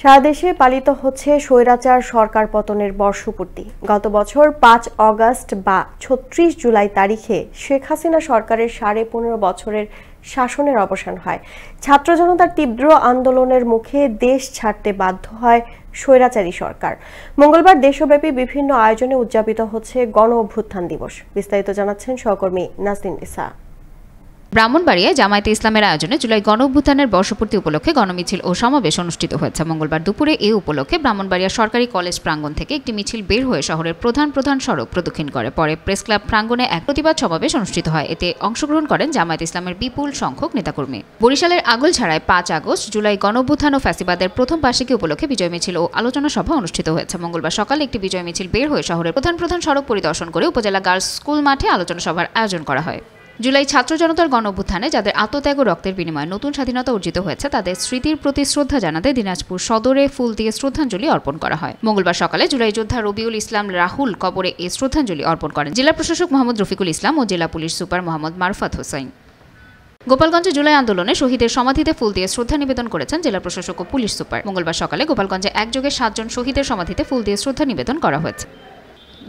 সারা দেশে পালিত হচ্ছে স্বৈরাচার সরকার পতনের বর্ষপূর্তি। গত বছর ৫ অগাস্ট বা ৩৬ জুলাই তারিখে শেখ হাসিনা সরকারের ১৫.৫ বছরের শাসনের অবসান হয়। ছাত্র জনতার তীব্র আন্দোলনের মুখে দেশ ছাড়তে বাধ্য হয় স্বৈরাচারী সরকার। মঙ্গলবার দেশব্যাপী বিভিন্ন আয়োজনে উদযাপিত হচ্ছে গণ অভ্যুত্থান দিবস। বিস্তারিত জানাচ্ছেন সহকর্মী নাজনীন ইসা। ব্রাহ্মণবাড়িয়ায় জামায়াতে ইসলামের আয়োজনে জুলাই গণ অভ্যুত্থানের বর্ষপূর্তি উপলক্ষে গণমিছিল ও সমাবেশ অনুষ্ঠিত হয়েছে। মঙ্গলবার দুপুরে এ উপলক্ষে ব্রাহ্মণবাড়িয়া সরকারি কলেজ প্রাঙ্গণ থেকে একটি মিছিল বের হয়ে শহরের প্রধান সড়ক প্রদক্ষিণ করে। পরে প্রেস ক্লাব প্রাঙ্গণে এক প্রতিবাদ সমাবেশ অনুষ্ঠিত হয়। এতে অংশগ্রহণ করেন জামায়াতে ইসলামের বিপুল সংখ্যক নেতাকর্মী। বরিশালের আগলছাড়ায় ৫ আগস্ট জুলাই গণ অভ্যুত্থান ও ফ্যাসিবাদের প্রথম বার্ষিকী উপলক্ষে বিজয় মিছিল ও আলোচনা সভা অনুষ্ঠিত হয়েছে। মঙ্গলবার সকালে একটি বিজয় মিছিল বের হয়ে শহরের প্রধান সড়ক পরিদর্শন করে উপজেলা গার্লস স্কুল মাঠে আলোচনা সভার আয়োজন করা হয়। জুলাই ছাত্র জনতার গণ অভ্যুত্থানে যাদের আত্মত্যাগ ও রক্তের বিনিময়ে নতুন স্বাধীনতা অর্জিত হয়েছে তাদের স্মৃতির প্রতি শ্রদ্ধা জানাতে দিনাজপুর সদরে ফুল দিয়ে শ্রদ্ধাঞ্জলি অর্পণ করা হয়। মঙ্গলবার সকালে জুলাই যোদ্ধা রবিউল ইসলাম রাহুল কবরে এই শ্রদ্ধাঞ্জলি অর্পণ করেন জেলা প্রশাসক মোহাম্মদ রফিকুল ইসলাম ও জেলা পুলিশ সুপার মোহাম্মদ মারুফাত হোসাইন। গোপালগঞ্জে জুলাই আন্দোলনে শহীদের সমাধিতে ফুল দিয়ে শ্রদ্ধা নিবেদন করেছেন জেলা প্রশাসক ও পুলিশ সুপার। মঙ্গলবার সকালে গোপালগঞ্জে একযোগে ৭ জন শহীদের সমাধিতে ফুল দিয়ে শ্রদ্ধা নিবেদন করা হয়েছে।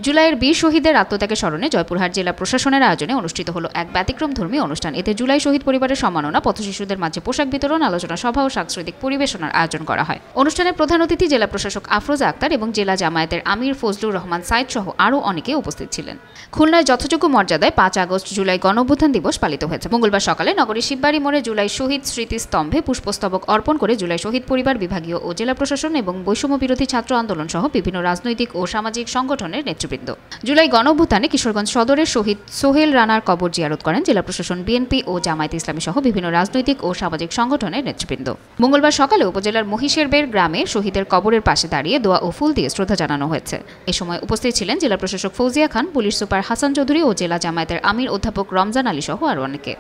জুলাইয়ের ২০ শহীদের আত্মত্যাগের স্মরণে জয়পুরহাট জেলা প্রশাসনের আয়োজনে অনুষ্ঠিত হলো এক ব্যতিক্রমধর্মী অনুষ্ঠান। এতে জুলাই শহীদ পরিবারের সম্মাননা, পথশিশুদের মাঝে পোশাক বিতরণ, আলোচনা সভা ও সাংস্কৃতিক পরিবেশনার আয়োজন করা হয়। অনুষ্ঠানে প্রধান অতিথি জেলা প্রশাসক আফরোজা আক্তার এবং জেলা জামায়াতের আমির ফজলুর রহমান সাইদ সহ আরও অনেকে উপস্থিত ছিলেন। খুলনায় যথাযোগ্য মর্যাদায় ৫ আগস্ট জুলাই গণ অভ্যুত্থান দিবস পালিত হয়েছে। মঙ্গলবার সকালে নগরীর শিববাড়ি মোড়ে জুলাই শহীদ স্মৃতিস্তম্ভে পুষ্পস্তবক অর্পণ করে জুলাই শহীদ পরিবার, বিভাগীয় ও জেলা প্রশাসন এবং বৈষম্য বিরোধী ছাত্র আন্দোলন সহ বিভিন্ন রাজনৈতিক ও সামাজিক সংগঠনের নেতৃবৃন্দ। জুলাই গণ অভ্যুত্থানে কিশোরগঞ্জ সদরের শহীদ সোহেল রানার কবর জিয়ারত করেন জেলা প্রশাসন, বিএনপি ও জামায়াতে ইসলামী সহ বিভিন্ন রাজনৈতিক ও সামাজিক সংগঠনের নেতৃবৃন্দ। মঙ্গলবার সকালে উপজেলার মহিষেরবের গ্রামে শহীদের কবরের পাশে দাঁড়িয়ে দোয়া ও ফুল দিয়ে শ্রদ্ধা জানানো হয়েছে। এ সময় উপস্থিত ছিলেন জেলা প্রশাসক ফৌজিয়া খান, পুলিশ সুপার হাসান চৌধুরী ও জেলা জামায়াতের আমির অধ্যাপক রমজান আলী সহ আরও অনেকে।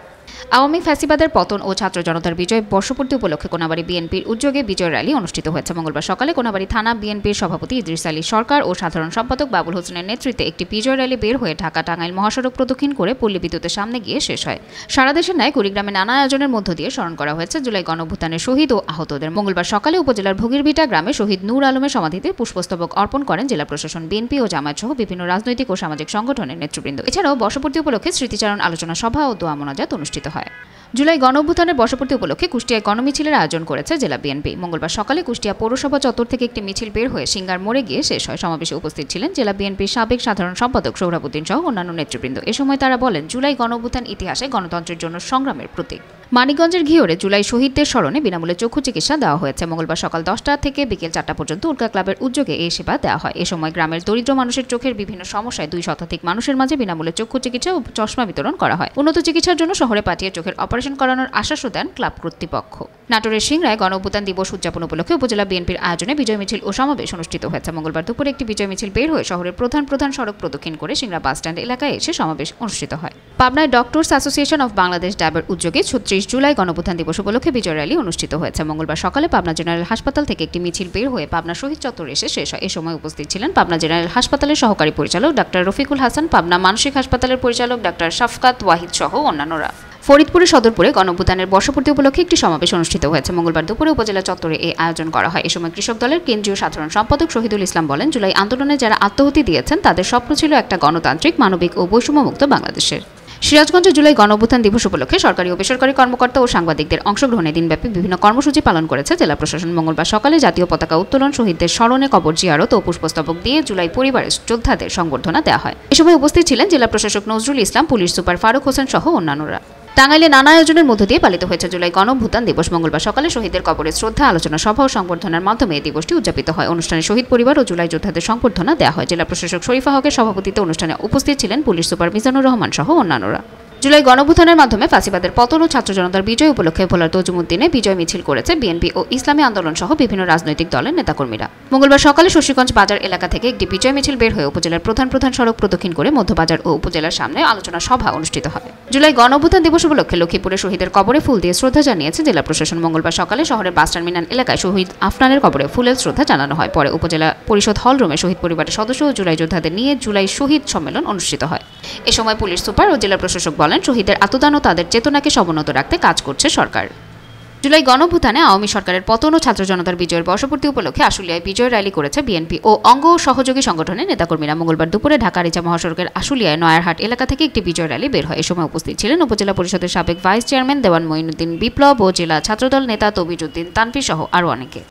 আওয়ামী ফ্যাসিবাদের পতন ও ছাত্র জনতার বিজয় বর্ষপূর্তি উপলক্ষে কোনাবাড়ী বিএনপির উদ্যোগে বিজয় র্যালি অনুষ্ঠিত হয়েছে। মঙ্গলবার সকালে কোনাবাড়ী থানা বিএনপির সভাপতি ইদ্রিস আলী সরকার ও সাধারণ সম্পাদক বাবুল হোসেনের নেতৃত্বে একটি বিজয় র্যালি বের হয়ে ঢাকা-টাঙ্গাইল মহাসড়ক প্রদক্ষিণ করে পল্লী বিদ্যুতের সামনে গিয়ে শেষ হয়। সারা দেশের ন্যায় কুড়িগ্রামে নানা আয়োজনের মধ্য দিয়ে স্মরণ করা হয়েছে জুলাই গণ অভ্যুত্থানের শহীদ ও আহতদের। মঙ্গলবার সকালে উপজেলার ভগীরভিটা গ্রামে শহীদ নূর আলমের সমাধিতে পুষ্পস্তবক অর্পণ করেন জেলা প্রশাসন, বিএনপি ও জামায়াত সহ বিভিন্ন রাজনৈতিক ও সামাজিক সংগঠনের নেতৃবৃন্দ। এছাড়াও বর্ষপূর্তি উপলক্ষে স্মৃতিচারণ, আলোচনা সভা ও দোয়া মোনাজাত অনুষ্ঠিত হয়। জুলাই গণ অভ্যুত্থানের বর্ষপূর্তি উপলক্ষে কুষ্টিয়ায় গণমিছিলের আয়োজন করেছে জেলা বিএনপি। মঙ্গলবার সকালে কুষ্টিয়া পৌরসভা চত্বর থেকে একটি মিছিল বের হয়ে সিঙ্গার মোড়ে গিয়ে শেষ হয়। সমাবেশে উপস্থিত ছিলেন জেলা বিএনপির সাবেক সাধারণ সম্পাদক সোহরাবুদ্দিন সহ অন্যান্য নেতৃবৃন্দ। এ সময় তারা বলেন, জুলাই গণ অভ্যুত্থান ইতিহাসে গণতন্ত্রের জন্য সংগ্রামের প্রতীক। মানিকগঞ্জের ঘিওরে জুলাই শহীদদের স্মরণে বিনামূল্যে চক্ষু চিকিৎসা দেওয়া হয়েছে। মঙ্গলবার সকাল ১০টা থেকে বিকেল ৪টা পর্যন্ত উল্কা ক্লাবের উদ্যোগে এই সেবা দেওয়া হয়। এ সময় গ্রামের দরিদ্র মানুষের চোখের বিভিন্ন সমস্যায় ২ শতাধিক মানুষের মাঝে বিনামূল্যে চক্ষু চিকিৎসা ও চশমা বিতরণ করা হয়। উন্নত চিকিৎসার জন্য শহরে পাঠিয়ে চোখের অপারেশন করানোর আশ্বাসও দেন ক্লাব কর্তৃপক্ষ। নাটোরের সিংড়ায় গণ অভ্যুত্থান দিবস উদযাপন উপলক্ষে উপজেলা বিএনপির আয়োজনে বিজয় মিছিল ও সমাবেশ অনুষ্ঠিত হয়েছে। মঙ্গলবার দুপুরে একটি বিজয় মিছিল বের হয়ে শহরের প্রধান সড়ক প্রদক্ষিণ করে সিংড়া বাসস্ট্যান্ড এলাকায় এসে সমাবেশ অনুষ্ঠিত হয়। পাবনায় ডক্টরস অ্যাসোসিয়েশন অব বাংলাদেশ ড্যাবের উদ্যোগে ৩৬ জুলাই গণ অভ্যুত্থান দিবস উপলক্ষে বিজয় র্যালি অনুষ্ঠিত হয়েছে। মঙ্গলবার সকালে পাবনা জেনারেল হাসপাতাল থেকে একটি মিছিল বের হয়ে পাবনা শহীদ চত্বরে এসে শেষ হয়। এ সময় উপস্থিত ছিলেন পাবনা জেনারেল হাসপাতালের সহকারী পরিচালক ডাক্তার রফিকুল হাসান, পাবনা মানসিক হাসপাতালের পরিচালক ডাক্তার শাফকাত ওয়াহিদ সহ অন্যান্যরা। ফরিদপুরের সদরপুরে গণ অভ্যুত্থানের বর্ষপূর্তি উপলক্ষে একটি সমাবেশ অনুষ্ঠিত হয়েছে। মঙ্গলবার দুপুরে উপজেলা চত্বরে এই আয়োজন করা হয়। এ সময় কৃষক দলের কেন্দ্রীয় সাধারণ সম্পাদক শহীদুল ইসলাম বলেন, জুলাই আন্দোলনে যারা আত্মহতি দিয়েছেন তাদের স্বপ্ন ছিল একটা গণতান্ত্রিক, মানবিক ও বৈষম্যমুক্ত বাংলাদেশের। সিরাজগঞ্জে জুলাই গণ অভ্যুত্থান দিবস উপলক্ষে সরকারি ও বেসরকারি কর্মকর্তা ও সাংবাদিকদের অংশগ্রহণে দিনব্যাপী বিভিন্ন কর্মসূচি পালন করেছে জেলা প্রশাসন। মঙ্গলবার সকালে জাতীয় পতাকা উত্তোলন, শহীদদের স্মরণে কবর জিয়ারত ও পুষ্পস্তবক দিয়ে জুলাই পরিবারের যোদ্ধাদের সংবর্ধনা দেওয়া হয়। এ সময় উপস্থিত ছিলেন জেলা প্রশাসক নজরুল ইসলাম, পুলিশ সুপার ফারুক হোসেন সহ অন্যান্যরা। টাঙ্গাইলে নানা আয়োজনের মধ্য দিয়ে পালিত হয়েছে জুলাই গণ অভ্যুত্থান দিবস। মঙ্গলবার সকালে শহীদদের কবরে শ্রদ্ধা, আলোচনা সভা ও সংবর্ধনার মাধ্যমে এই দিবসটি উদযাপিত হয়। অনুষ্ঠানে শহীদ পরিবার ও জুলাই যোদ্ধাদের সংবর্ধনা দেওয়া হয়। জেলা প্রশাসক শরীফা হকের সভাপতিত্বে অনুষ্ঠানে উপস্থিত ছিলেন পুলিশ সুপার মিজানুর রহমান সহ অন্যান্যরা। জুলাই গণ অভ্যুত্থানের মাধ্যমে ফ্যাসিবাদের পতন ও ছাত্র জনতার বিজয় উপলক্ষে ভোলার তজুমুদ্দিনে বিজয় মিছিল করেছে বিএনপি ও ইসলামী আন্দোলন সহ বিভিন্ন রাজনৈতিক দলের নেতাকর্মীরা। মঙ্গলবার সকালে শশীগঞ্জ বাজার এলাকা থেকে একটি বিজয় মিছিল বের হয়ে উপজেলার প্রধান সড়ক প্রদক্ষিণ করে মধ্যবাজার ও উপজেলার সামনে আলোচনা সভা অনুষ্ঠিত হয়। জুলাই গণ অভ্যুত্থান দিবস উপলক্ষে লক্ষ্মীপুরে শহীদের কবরে ফুল দিয়ে শ্রদ্ধা জানিয়েছে জেলা প্রশাসন। মঙ্গলবার সকালে শহরের বাস টার্মিনাল এলাকায় শহীদ আফনানের কবরে ফুলের শ্রদ্ধা জানানো হয়। পরে উপজেলা পরিষদ হল রুমে শহীদ পরিবারের সদস্য ও জুলাই যোদ্ধাদের নিয়ে জুলাই শহীদ সম্মেলন অনুষ্ঠিত হয়। এ সময় পুলিশ সুপার ও জেলা প্রশাসক বলেন, শহীদের আত্মদান ও তাদের চেতনাকে সমুন্নত রাখতে কাজ করছে সরকার। জুলাই গণঅভ্যুত্থানে আওয়ামী সরকারের পতন ও ছাত্র জনতার বিজয়ের বর্ষপূর্তি উপলক্ষে আশুলিয়ায় বিজয় র্যালি করেছে বিএনপি ও অঙ্গ ও সহযোগী সংগঠনের নেতাকর্মীরা। মঙ্গলবার দুপুরে ঢাকা রিচা মহাসড়কের আশুলিয়ায় নয়ারহাট এলাকা থেকে একটি বিজয় র্যালি বের হয়। এ সময় উপস্থিত ছিলেন উপজেলা পরিষদের সাবেক ভাইস চেয়ারম্যান দেওয়ান মঈনুদ্দিন বিপ্লব ও জেলা ছাত্রদল নেতা তবিজ উদ্দিন তানভীর সহ আরও অনেকে।